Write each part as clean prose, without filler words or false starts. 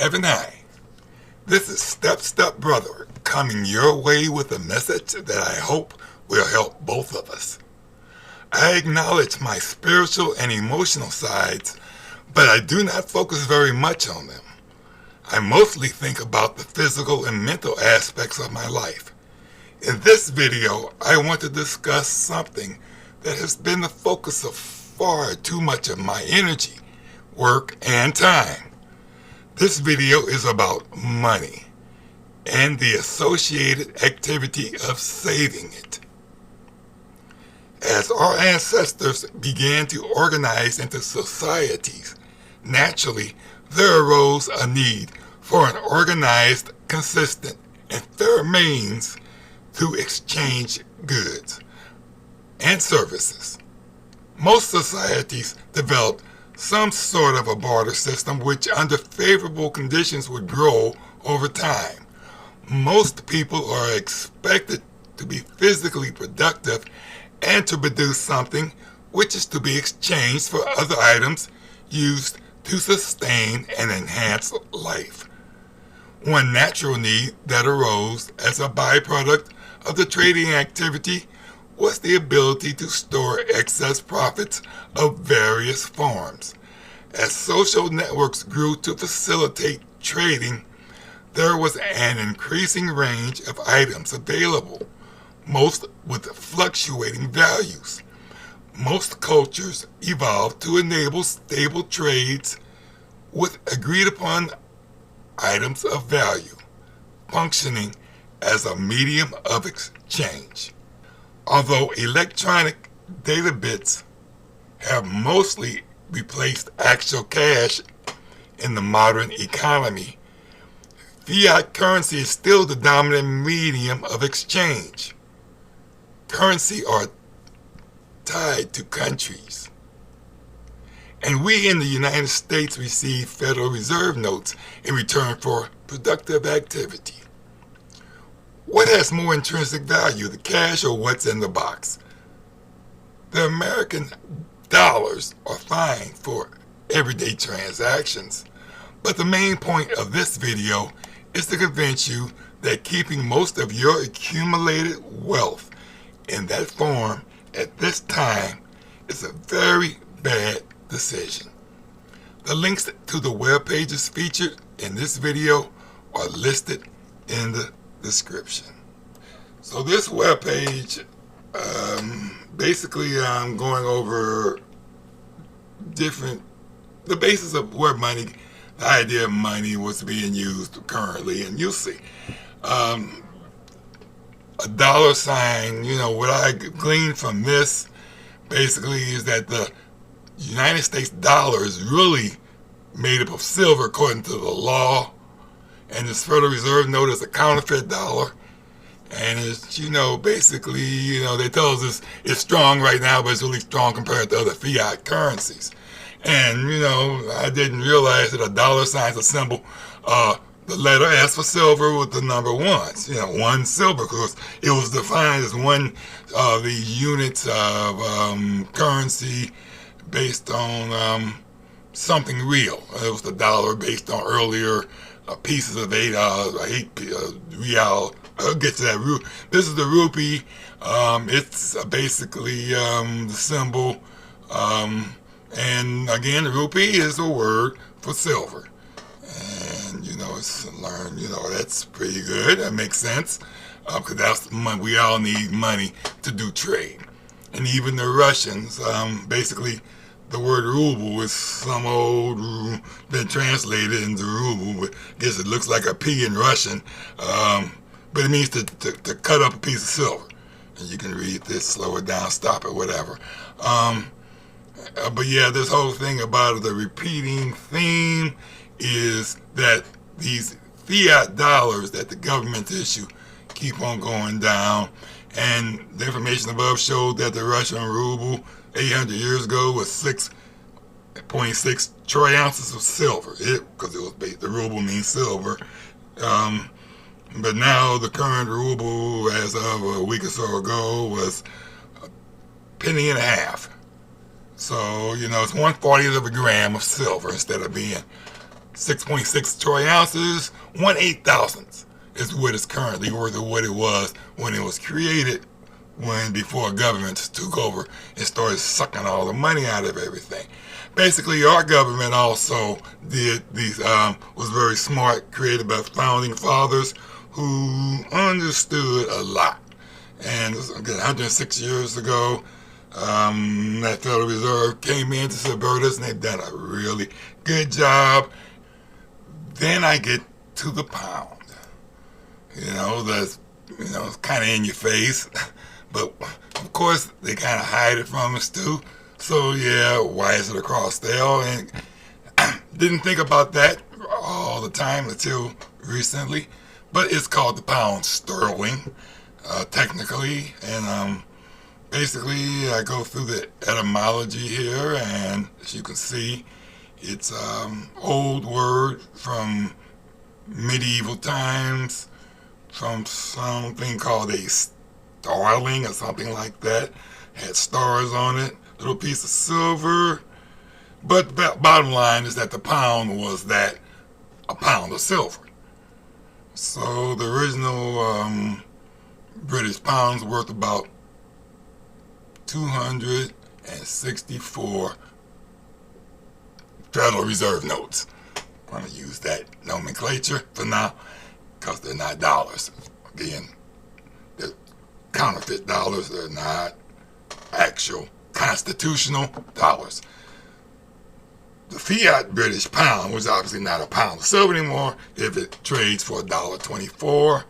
haven't I? This is Step Brother coming your way with a message that I hope will help both of us. I acknowledge my spiritual and emotional sides, but I do not focus very much on them. I mostly think about the physical and mental aspects of my life. In this video, I want to discuss something that has been the focus of far too much of my energy, work, and time. This video is about money and the associated activity of saving it. As our ancestors began to organize into societies, naturally there arose a need for an organized, consistent, and fair means to exchange goods and services. Most societies developed some sort of a barter system which under favorable conditions would grow over time. Most people are expected to be physically productive and to produce something which is to be exchanged for other items used to sustain and enhance life. One natural need that arose as a byproduct of the trading activity was the ability to store excess profits of various forms. As social networks grew to facilitate trading, there was an increasing range of items available, most with fluctuating values. Most cultures evolved to enable stable trades with agreed-upon items of value, functioning as a medium of exchange. Although electronic data bits have mostly replaced actual cash in the modern economy, fiat currency is still the dominant medium of exchange. Currency are tied to countries, and we in the United States receive Federal Reserve notes in return for productive activity. What has more intrinsic value, the cash or what's in the box? The American dollars are fine for everyday transactions, but the main point of this video is to convince you that keeping most of your accumulated wealth in that form at this time is a very bad decision. The links to the web pages featured in this video are listed in the description. So this web page, basically I'm going over the basis of where money, the idea of money was being used currently, and you'll see. A dollar sign, what I gleaned from this basically is that the United States dollar is really made up of silver according to the law, and this Federal Reserve note is a counterfeit dollar, and it's, basically, they tell us it's strong right now, but it's really strong compared to other fiat currencies. And, I didn't realize that a dollar sign is a symbol, the letter S for silver with the number ones, one silver, because it was defined as one of the units of currency based on something real. It was the dollar based on earlier pieces of $8, real. I'll get to that. This is the rupee. It's basically the symbol. And again, the rupee is a word for silver. And, it's learned, that's pretty good. That makes sense. Because that's money. We all need money to do trade. And even the Russians, basically, the word ruble is some old, been translated into ruble, but I guess it looks like a P in Russian. But it means to cut up a piece of silver. And you can read this, slow it down, stop it, whatever. But yeah, this whole thing about the repeating theme is that these fiat dollars that the government issue keep on going down. And the information above showed that the Russian ruble 800 years ago was 6.6 troy ounces of silver. Because the ruble means silver. But now the current ruble, as of a week or so ago, was a penny and a half. So, it's 1/40th of a gram of silver instead of being 6.6 troy ounces, 1/8,000th is what it's currently worth of what it was when it was created, when before governments took over and started sucking all the money out of everything. Basically, our government also did these, was very smart, created by founding fathers who understood a lot. And again, 106 years ago, that Federal Reserve came in to subvert us, and they've done a really good job. Then I get to the pound. That's it's kind of in your face, but of course they kind of hide it from us too. So yeah, why is it across the L? And didn't think about that all the time until recently. But it's called the pound sterling, technically, and basically I go through the etymology here, and as you can see, it's old word from medieval times, from something called a starling or something like that. Had stars on it, little piece of silver. But the bottom line is that the pound was that, a pound of silver. So the original British pound's worth about 264 Federal Reserve notes. I'm going to use that nomenclature for now because they're not dollars. Again, they're counterfeit dollars. They're not actual constitutional dollars. The fiat British pound was obviously not a pound of silver anymore if it trades for $1.24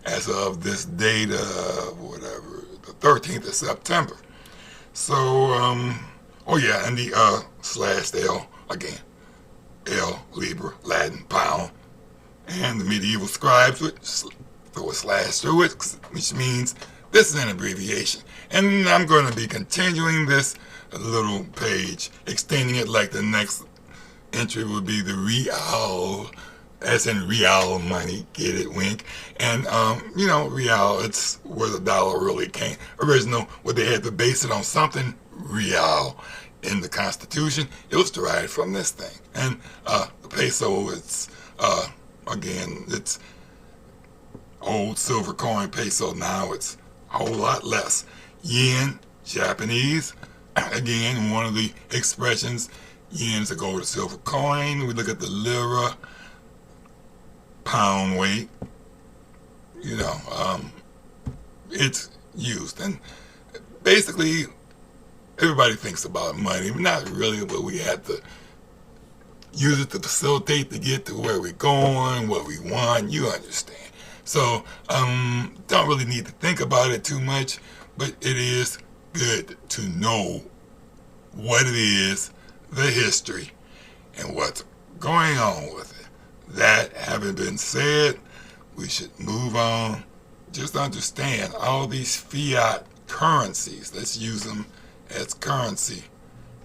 as of this date of whatever, the 13th of September. So, oh yeah, and the /L, again, L, Libra, Latin, pound, and the medieval scribes would throw a slash through it, which means this is an abbreviation. And I'm going to be continuing this little page, extending it like the next entry would be the real, as in real money, get it, wink. And, real, it's where the dollar really came. Original, where they had to base it on something real in the Constitution. It was derived from this thing. And the peso, it's, again, it's old silver coin peso. Now it's a whole lot less. Yen, Japanese, again, one of the expressions, yen's a gold or silver coin. We look at the lira, pound weight, it's used. And basically, everybody thinks about money, but not really, but we have to use it to facilitate to get to where we're going, what we want, you understand. So, don't really need to think about it too much, but it is good to know what it is, the history, and what's going on with it. That having been said, we should move on. Just understand all these fiat currencies, let's use them as currency,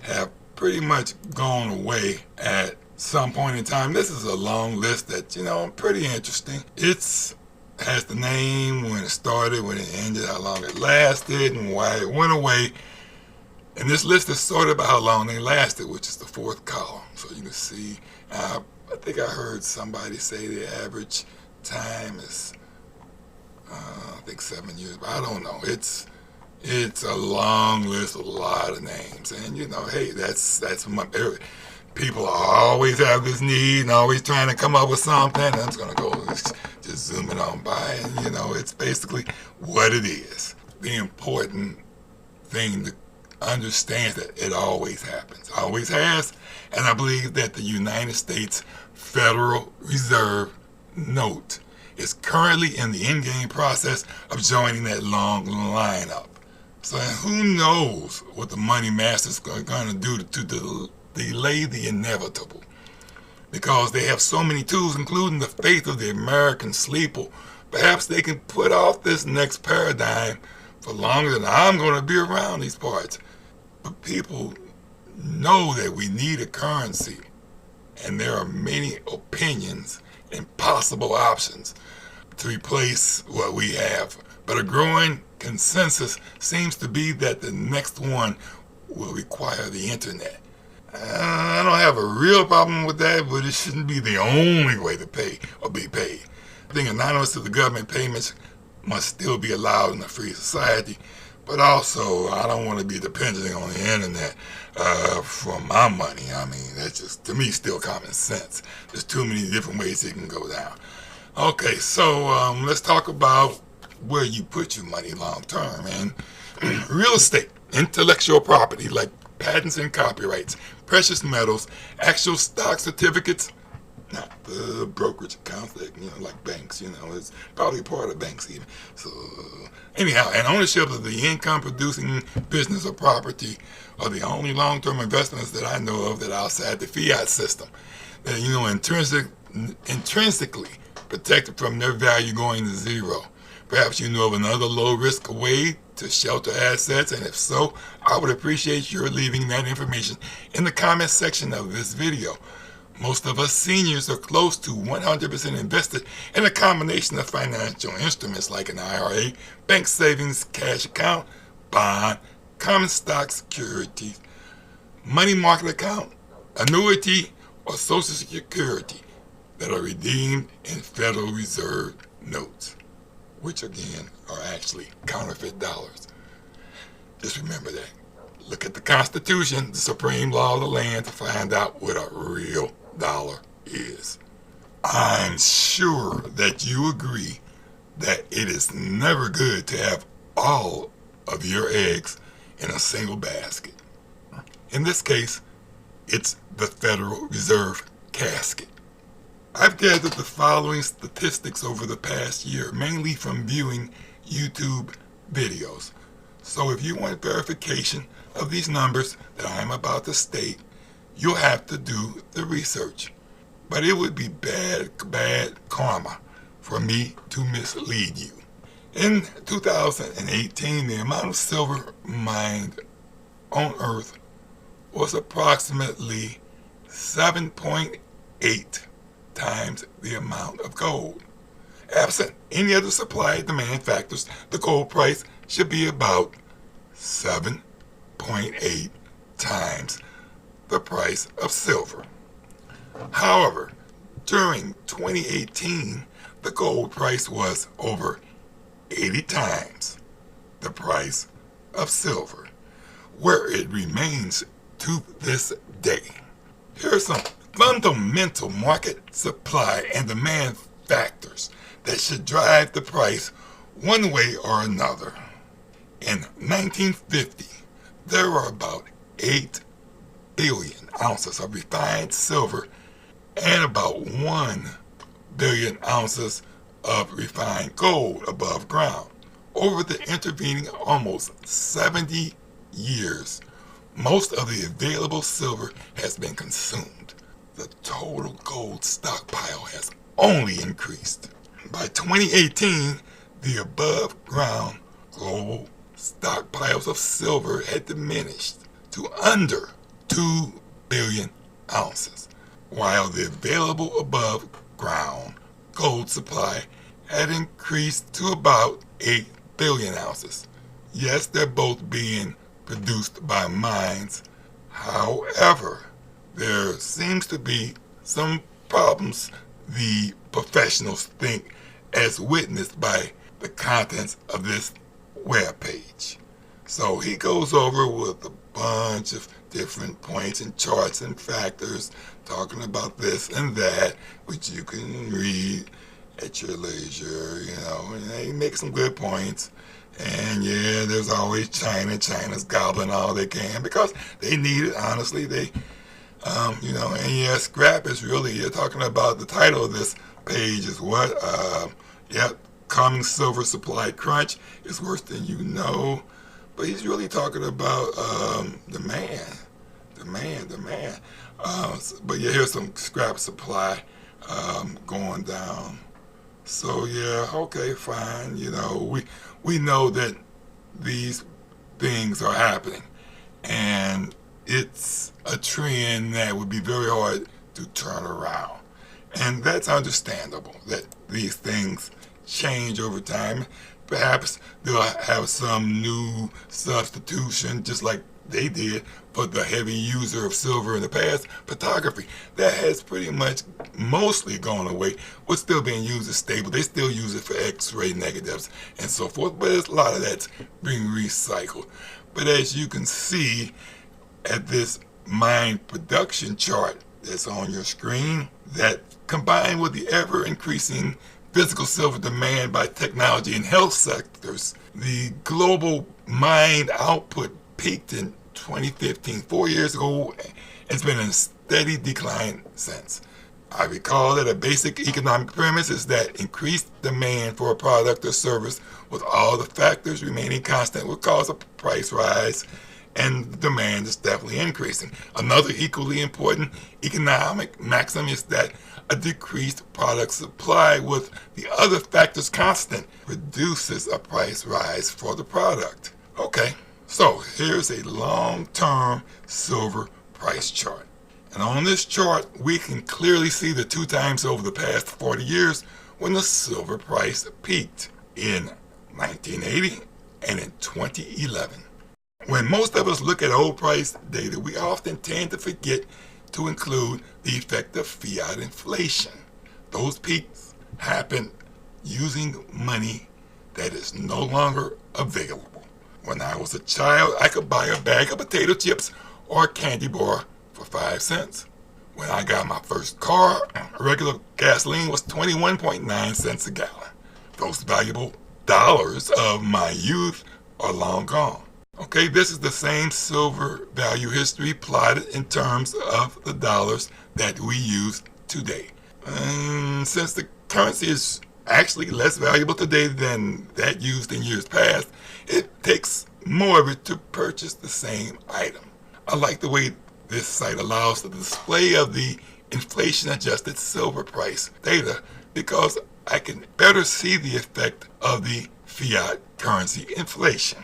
have pretty much gone away at some point in time. This is a long list that, pretty interesting. It's has the name, when it started, when it ended, how long it lasted, and why it went away. And this list is sorted by how long they lasted, which is the fourth column. So you can see, I think I heard somebody say the average time is, I think 7 years, but I don't know. It's a long list with a lot of names. And, hey, that's my, people always have this need and always trying to come up with something. And I'm just going to go just zoom it on by. And, it's basically what it is. The important thing to understand that it always happens, always has. And I believe that the United States Federal Reserve note is currently in the in-game process of joining that long lineup. So who knows what the money masters are going to do to delay the inevitable, because they have so many tools, including the faith of the American sleeper. Perhaps they can put off this next paradigm for longer than I'm going to be around these parts. But people know that we need a currency, and there are many opinions and possible options to replace what we have. But a growing consensus seems to be that the next one will require the internet. I don't have a real problem with that, but it shouldn't be the only way to pay or be paid. I think anonymous to the government payments must still be allowed in a free society, but also I don't want to be dependent on the internet for my money. I mean, that's just, to me, still common sense. There's too many different ways it can go down. Okay, so let's talk about where you put your money long term. And real estate, intellectual property like patents and copyrights, precious metals, actual stock certificates, not the brokerage accounts that, like banks, it's probably part of banks even. So anyhow, and ownership of the income producing business or property are the only long-term investments that I know of that are outside the fiat system. That, intrinsically protected from their value going to zero. Perhaps you know of another low-risk way to shelter assets, and if so, I would appreciate your leaving that information in the comment section of this video. Most of us seniors are close to 100% invested in a combination of financial instruments like an IRA, bank savings, cash account, bond, common stock securities, money market account, annuity, or Social Security that are redeemed in Federal Reserve notes, which again are actually counterfeit dollars. Just remember that. Look at the Constitution, the supreme law of the land, to find out what a real dollar is. I'm sure that you agree that it is never good to have all of your eggs in a single basket. In this case, it's the Federal Reserve casket. I've gathered the following statistics over the past year, mainly from viewing YouTube videos. So if you want verification of these numbers that I'm about to state, you'll have to do the research. But it would be bad karma for me to mislead you. In 2018, the amount of silver mined on Earth was approximately 7.8 times the amount of gold. Absent any other supply and demand factors, the gold price should be about 7.8 times the price of silver. However, during 2018, the gold price was over 80 times the price of silver, where it remains to this day. Here are some fundamental market supply and demand factors that should drive the price one way or another. In 1950, there were about 8 billion ounces of refined silver and about 1 billion ounces of refined gold above ground. Over the intervening almost 70 years, most of the available silver has been consumed. The total gold stockpile has only increased. By 2018, the above ground global stockpiles of silver had diminished to under 2 billion ounces, while the available above ground gold supply had increased to about 8 billion ounces. Yes, they're both being produced by mines. However, there seems to be some problems the professionals think, as witnessed by the contents of this web page. So he goes over with a bunch of different points and charts and factors, talking about this and that, which you can read at your leisure, and he makes some good points. And yeah, there's always China. China's gobbling all they can because they need it, honestly. They, and yeah, scrap is really, you're talking about the title of this page is what? Coming silver supply crunch is worse than you know. But he's really talking about demand. But yeah, here's some scrap supply going down. So yeah, okay, fine. We know that these things are happening, and it's a trend that would be very hard to turn around. And that's understandable that these things change over time. Perhaps they'll have some new substitution, just like they did for the heavy user of silver in the past, photography. That has pretty much mostly gone away. What's still being used is stable. They still use it for X-ray negatives and so forth, but a lot of that's being recycled. But as you can see at this mine production chart that's on your screen, that combined with the ever-increasing physical silver demand by technology and health sectors, the global mine output peaked in 2015, 4 years ago, and it's been in a steady decline since. I recall that a basic economic premise is that increased demand for a product or service with all the factors remaining constant will cause a price rise, and the demand is definitely increasing. Another equally important economic maxim is that a decreased product supply with the other factors constant reduces a price rise for the product. Okay, so here's a long-term silver price chart. And on this chart, we can clearly see the two times over the past 40 years when the silver price peaked in 1980 and in 2011. When most of us look at old price data, we often tend to forget to include the effect of fiat inflation. Those peaks happen using money that is no longer available. When I was a child, I could buy a bag of potato chips or a candy bar for 5 cents. When I got my first car, regular gasoline was 21.9 cents a gallon. Those valuable dollars of my youth are long gone. Okay, this is the same silver value history plotted in terms of the dollars that we use today. And since the currency is actually less valuable today than that used in years past, it takes more of it to purchase the same item. I like the way this site allows the display of the inflation-adjusted silver price data because I can better see the effect of the fiat currency inflation.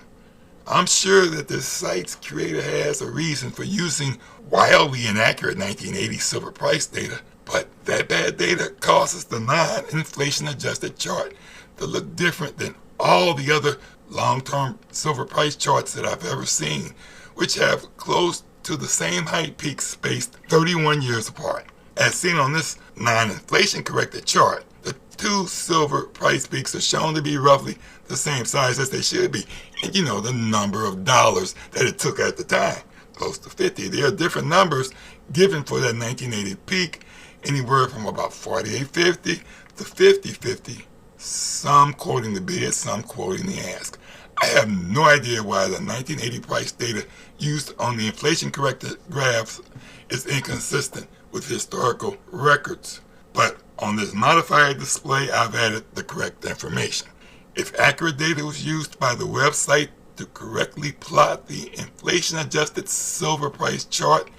I'm sure that the site's creator has a reason for using wildly inaccurate 1980 silver price data, but that bad data causes the non-inflation adjusted chart to look different than all the other long-term silver price charts that I've ever seen, which have close to the same height peaks spaced 31 years apart. As seen on this non-inflation corrected chart, the two silver price peaks are shown to be roughly the same size as they should be. And you know the number of dollars that it took at the time, close to 50. There are different numbers given for that 1980 peak, anywhere from about 48.50 to 50.50, some quoting the bid, some quoting the ask. I have no idea why the 1980 price data used on the inflation corrected graphs is inconsistent with historical records, but on this modified display I've added the correct information. If accurate data was used by the website to correctly plot the inflation-adjusted silver price chart,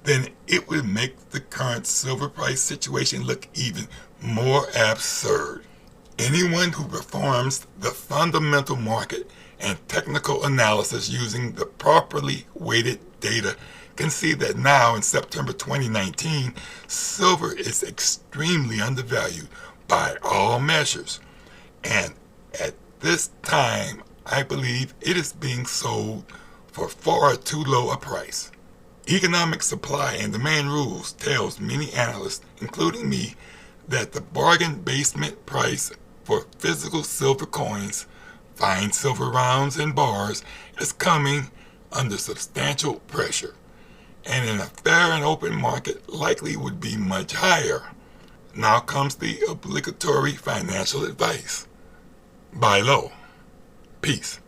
then it would make the current silver price situation look even more absurd. Anyone who performs the fundamental market and technical analysis using the properly weighted data can see that now in September 2019, silver is extremely undervalued by all measures. And at this time, I believe it is being sold for far too low a price. Economic supply and demand rules tells many analysts, including me, that the bargain basement price for physical silver coins, fine silver rounds and bars, is coming under substantial pressure, and in a fair and open market likely would be much higher. Now comes the obligatory financial advice. Buy low. Peace.